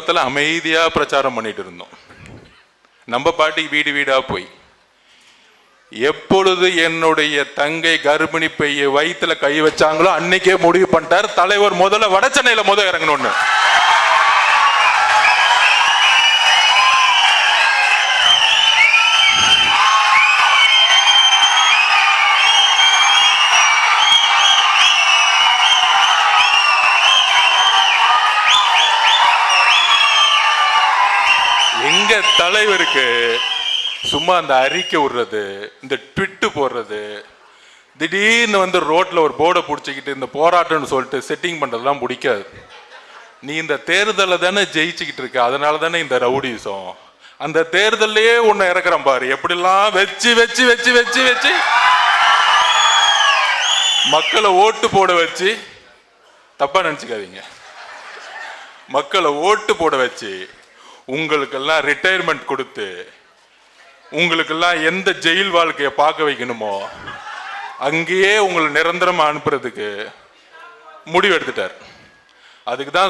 பக்கத்தில் அமைதியா பிரச்சாரம் பண்ணிட்டு இருந்தோம். நம்ம பாட்டிக்கு வீடு வீடா போய் எப்பொழுது என்னுடைய தங்கை கர்ப்பிணி பைய வயிற்றுல கை வச்சாங்களோ அன்னைக்கே முடிவு பண்ணிட்டார் தலைவர் முதல்ல வட சென்னையில இறங்கணும்னு. எங்க தலைவருக்கு சும்மா அந்த அறிக்கை விடுறது, இந்த ட்விட்டு போடுறது, திடீர்னு ரோட்ல ஒரு போர்டை பிடிச்சிக்கிட்டு இந்த போராட்டம்னு சொல்லிட்டு செட்டிங் பண்றதுலாம் பிடிக்காது. நீ இந்த தேர்தலை தானே ஜெயிச்சுக்கிட்டு இருக்க, அதனால தானே இந்த ரவுடிசம். அந்த தேர்தலையே உன்னை இறக்குறான் பாரு, எப்படிலாம் வச்சு வச்சு வச்சு வச்சு வச்சு மக்களை ஓட்டு போட வச்சு, தப்பா நினைச்சுக்காதீங்க, மக்களை ஓட்டு போட வச்சு உங்களுக்கெல்லாம் ரிட்டையர்மெண்ட் கொடுத்து உங்களுக்கெல்லாம் எந்த ஜெயில் வாழ்க்கையை பார்க்க வைக்கணுமோ அங்கேயே உங்களை நிரந்தரமா அனுப்புறதுக்கு முடிவு எடுத்துட்டார். அதுக்கு தான்